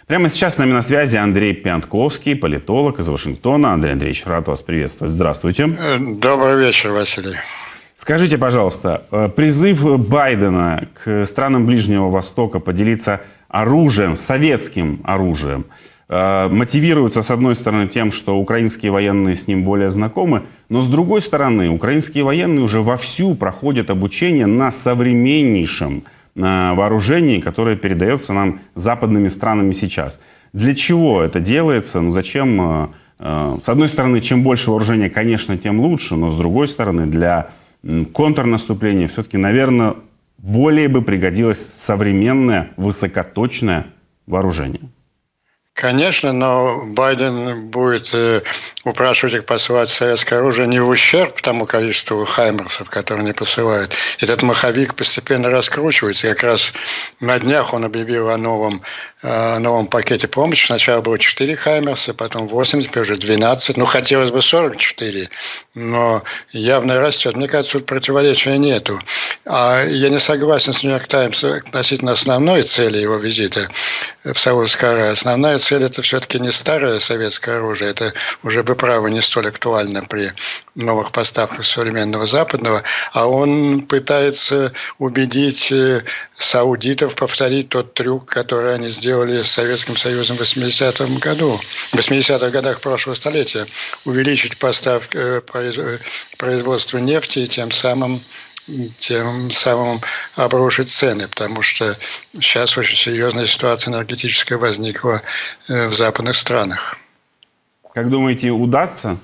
Прямо сейчас с нами на связи Андрей Пятковский, политолог из Вашингтона. Андрей Андреевич, рад вас приветствовать. Здравствуйте. Добрый вечер, Василий. Скажите, пожалуйста, призыв Байдена к странам Ближнего Востока поделиться оружием, советским оружием, мотивируется, с одной стороны, тем, что украинские военные с ним более знакомы, но, с другой стороны, украинские военные уже вовсю проходят обучение на современнейшем вооружении, которое передается нам западными странами сейчас. Для чего это делается? Ну, зачем? С одной стороны, чем больше вооружения, конечно, тем лучше, но, с другой стороны, для контрнаступления все-таки, наверное, более бы пригодилось современное, высокоточное вооружение. Конечно, но Байден будет упрашивать их посылать советское оружие не в ущерб тому количеству хаймерсов, которые они посылают. Этот маховик постепенно раскручивается. Как раз на днях он объявил о новом пакете помощи. Сначала было 4 хаймерса, потом 8, теперь уже 12. Ну, хотелось бы 44, но явно растет. Мне кажется, тут противоречия нету. А я не согласен с Нью-Йорк Таймс относительно основной цели его визита в Саудовскую Аравию. Основная цель — это все-таки не старое советское оружие. Это уже, вы правы, не столь актуально при новых поставках современного западного. А он пытается убедить саудитов повторить тот трюк, который они сделали с Советским Союзом в 80-х годах прошлого столетия. Увеличить производство нефти и тем самым обрушить цены, потому что сейчас очень серьезная ситуация энергетическая возникла в западных странах. Как думаете, удастся?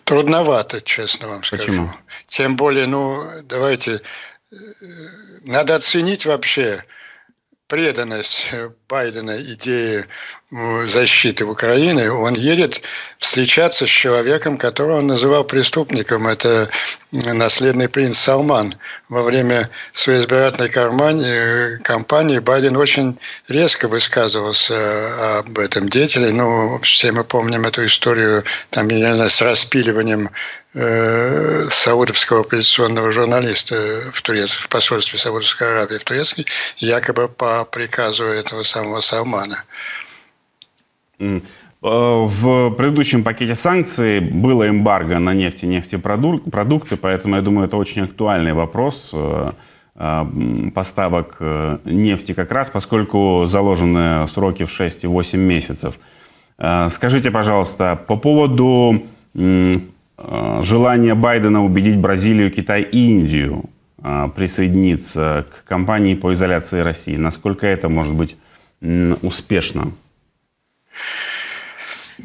Трудновато, честно вам скажу. Почему? Тем более, надо оценить вообще преданность Байдена идее защиты Украины. Он едет встречаться с человеком, которого он называл преступником. Это наследный принц Салман. Во время своей избирательной кампании Байден очень резко высказывался об этом деятеле. Ну, все мы помним эту историю, там, я не знаю, с распиливанием саудовского оппозиционного журналиста в посольстве Саудовской Аравии в Турецке, якобы по приказу этого самого Салмана. В предыдущем пакете санкций было эмбарго на нефть и нефтепродукты, поэтому, я думаю, это очень актуальный вопрос поставок нефти как раз, поскольку заложены сроки в 6 и 8 месяцев. Скажите, пожалуйста, по поводу желания Байдена убедить Бразилию, Китай и Индию присоединиться к кампании по изоляции России, насколько это может быть успешно?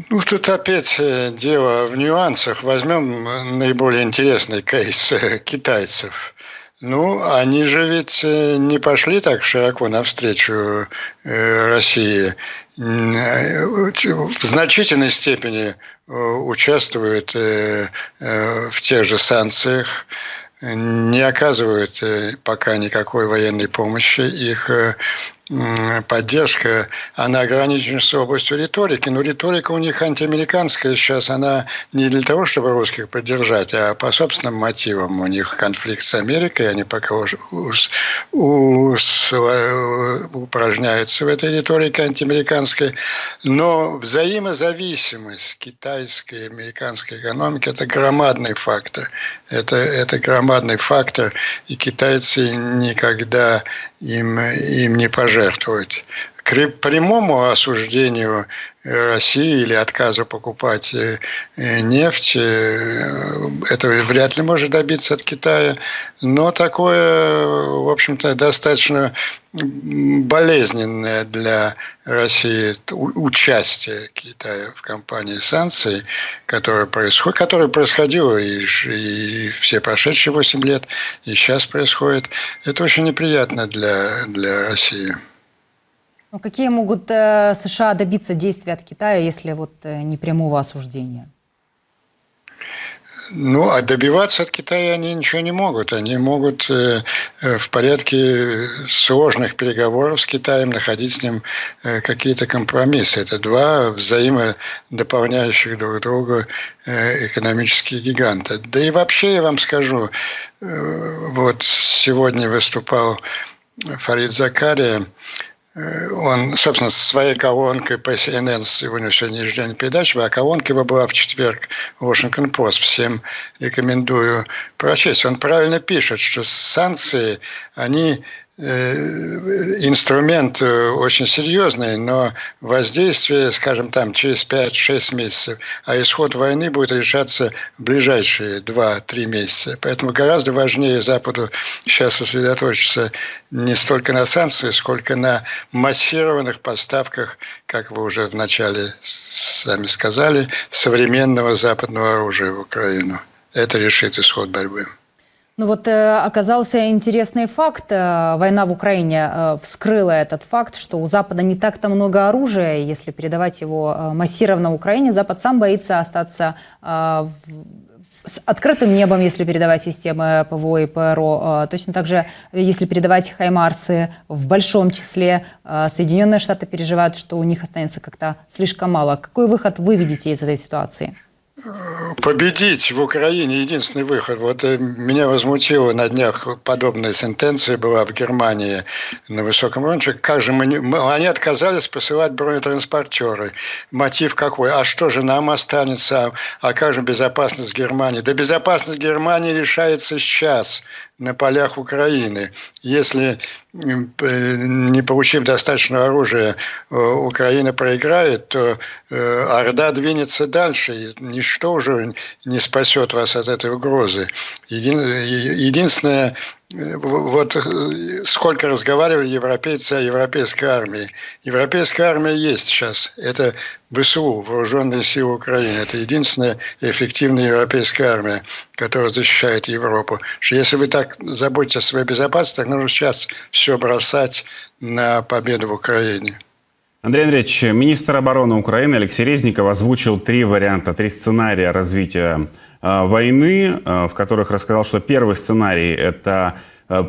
Ну, тут опять дело в нюансах. Возьмем наиболее интересный кейс китайцев. Ну, они же ведь не пошли так широко навстречу России. В значительной степени участвуют в тех же санкциях, не оказывают пока никакой военной помощи. Их поддержка, она ограничена областью риторики, но риторика у них антиамериканская сейчас, она не для того, чтобы русских поддержать, а по собственным мотивам. У них конфликт с Америкой, они пока упражняются в этой риторике антиамериканской, но взаимозависимость китайской и американской экономики — это громадный фактор. Это громадный фактор, и китайцы никогда им не пожертвуют. К прямому осуждению России или отказу покупать нефть этого вряд ли может добиться от Китая, но такое, в общем-то, достаточно болезненное для России участие Китая в кампании санкций, которое происходило и все прошедшие 8 лет, и сейчас происходит. Это очень неприятно для России. Но какие могут США добиться действий от Китая, если не прямого осуждения? Ну, а добиваться от Китая они ничего не могут. Они могут в порядке сложных переговоров с Китаем находить с ним какие-то компромиссы. Это два взаимодополняющих друг друга экономические гиганта. Да и вообще, я вам скажу, вот сегодня выступал Фарид Закария, он, собственно, своей колонкой по CNN вынес сегодняшний день передачу, а колонка его была в четверг в Washington Post. Всем рекомендую прочесть. Он правильно пишет, что санкции, они инструмент очень серьезный, но воздействие, скажем, там через 5-6 месяцев, а исход войны будет решаться в ближайшие 2-3 месяца. Поэтому гораздо важнее Западу сейчас сосредоточиться не столько на санкциях, сколько на массированных поставках, как вы уже вначале сами сказали, современного западного оружия в Украину. Это решит исход борьбы. Ну вот оказался интересный факт. Война в Украине вскрыла этот факт, что у Запада не так-то много оружия. Если передавать его массированно в Украине, Запад сам боится остаться с открытым небом, если передавать системы ПВО и ПРО. Точно так же, если передавать хаймарсы в большом числе, Соединенные Штаты переживают, что у них останется как-то слишком мало. Какой выход вы видите из этой ситуации? Победить в Украине единственный выход. Вот меня возмутило на днях подобная сентенция была в Германии на высоком уровне. Как же они отказались посылать бронетранспортеры. Мотив какой? А что же нам останется? А как же безопасность Германии? Да безопасность Германии решается сейчас на полях Украины. Если, не получив достаточно оружия, Украина проиграет, то Орда двинется дальше, и ничто уже не спасет вас от этой угрозы. Единственное, вот сколько разговаривали европейцы о европейской армии. Европейская армия есть сейчас. Это ВСУ, Вооруженные силы Украины. Это единственная эффективная европейская армия, которая защищает Европу. Что если вы так заботитесь о своей безопасности, так нужно сейчас все бросать на победу в Украине. Андрей Андреевич, министр обороны Украины Алексей Резников озвучил 3 варианта, 3 сценария развития войны, в которых рассказал, что первый сценарий – это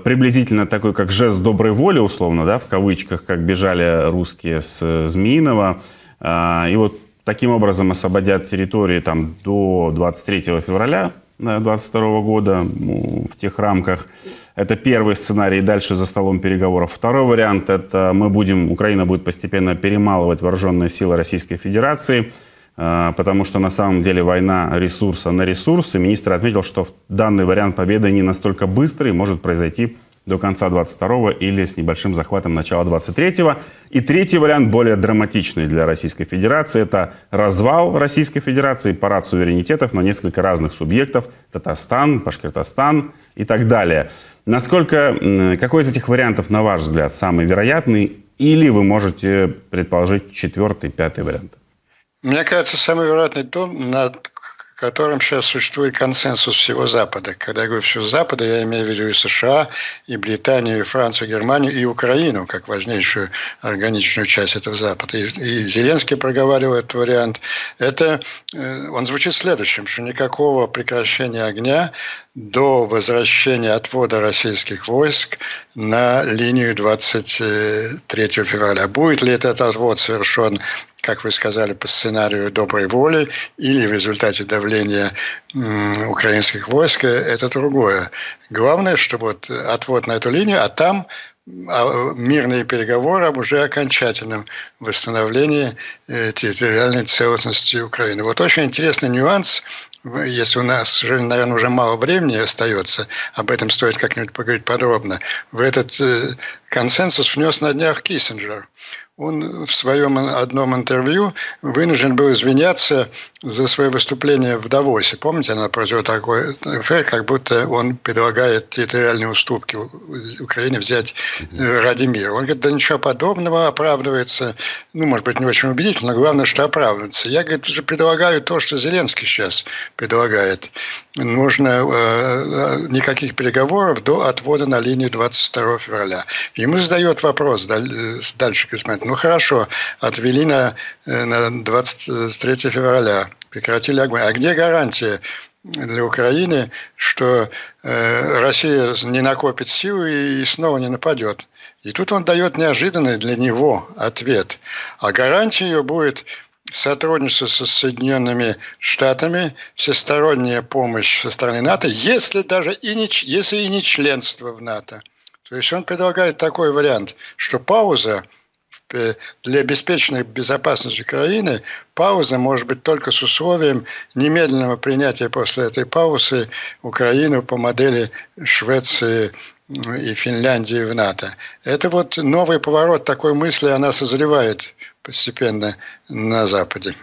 приблизительно такой, как жест доброй воли, условно, да, в кавычках, как бежали русские с Змеиного. И вот таким образом освободят территории там, до 23 февраля 2022 года в тех рамках. Это первый сценарий, дальше за столом переговоров. Второй вариант – это Украина будет постепенно перемалывать вооруженные силы Российской Федерации, потому что на самом деле война ресурса на ресурсы. Министр отметил, что данный вариант победы не настолько быстрый, может произойти до конца 22-го или с небольшим захватом начала 23-го. И третий вариант, более драматичный для Российской Федерации, это развал Российской Федерации, парад суверенитетов на несколько разных субъектов – Татарстан, Башкортостан и так далее. Какой из этих вариантов, на ваш взгляд, самый вероятный? Или вы можете предположить 4-й, 5-й вариант? Мне кажется, самый вероятный том, над которым сейчас существует консенсус всего Запада. Когда я говорю всего Запада, я имею в виду и США, и Британию, и Францию, и Германию, и Украину, как важнейшую органичную часть этого Запада. И Зеленский проговаривал этот вариант. Он звучит следующим, что никакого прекращения огня до возвращения отвода российских войск на линию 23 февраля. Будет ли этот отвод совершен, как вы сказали, по сценарию доброй воли или в результате давления украинских войск, это другое. Главное, что вот отвод на эту линию, а там мирные переговоры об уже окончательном восстановлении территориальной целостности Украины. Вот очень интересный нюанс. Если у нас, наверное, уже мало времени остается, об этом стоит как-нибудь поговорить подробно. В этот консенсус внес на днях Киссинджер. Он в своем одном интервью вынужден был извиняться за свое выступление в Давосе. Помните, она произвела такой эффект, как будто он предлагает территориальные уступки Украине взять ради мира. Он говорит, да ничего подобного, оправдывается. Может быть, не очень убедительно, но главное, что оправдывается. Я, говорит, уже предлагаю то, что Зеленский сейчас предлагает. Нужно никаких переговоров до отвода на линию 22 февраля. Ему задает вопрос дальше, ну хорошо, отвели на 23 февраля, прекратили огонь. А где гарантия для Украины, что Россия не накопит силы и снова не нападет? И тут он дает неожиданный для него ответ. А гарантией ее будет сотрудничество со Соединенными Штатами, всесторонняя помощь со стороны НАТО, если и не членство в НАТО. То есть он предлагает такой вариант, что пауза для обеспечения безопасности Украины пауза может быть только с условием немедленного принятия после этой паузы Украины по модели Швеции и Финляндии в НАТО. Это вот новый поворот такой мысли, она созревает постепенно на Западе.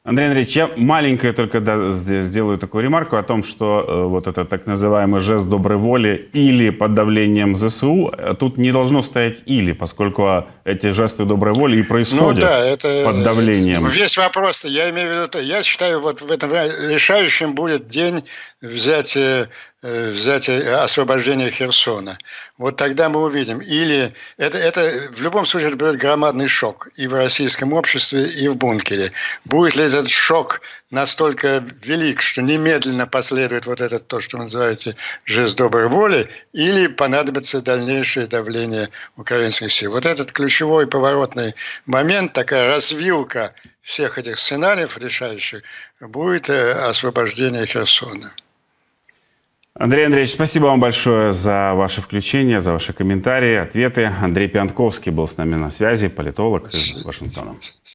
Андрей Андреевич, я маленькое только сделаю такую ремарку о том, что вот этот так называемый жест доброй воли или под давлением ЗСУ, тут не должно стоять «или», поскольку эти жесты доброй воли и происходят под давлением. Весь вопрос, я имею в виду, я считаю, вот в этом решающим будет день взятия освобождения Херсона. Вот тогда мы увидим. Или это в любом случае это будет громадный шок и в российском обществе, и в бункере. Будет ли этот шок настолько велик, что немедленно последует вот этот, то, что вы называете, жест доброй воли, или понадобится дальнейшее давление украинских сил. Вот этот ключевой поворотный момент, такая развилка всех этих сценариев решающих, будет освобождение Херсона. Андрей Андреевич, спасибо вам большое за ваше включение, за ваши комментарии, ответы. Андрей Пьянковский был с нами на связи, политолог из Вашингтона.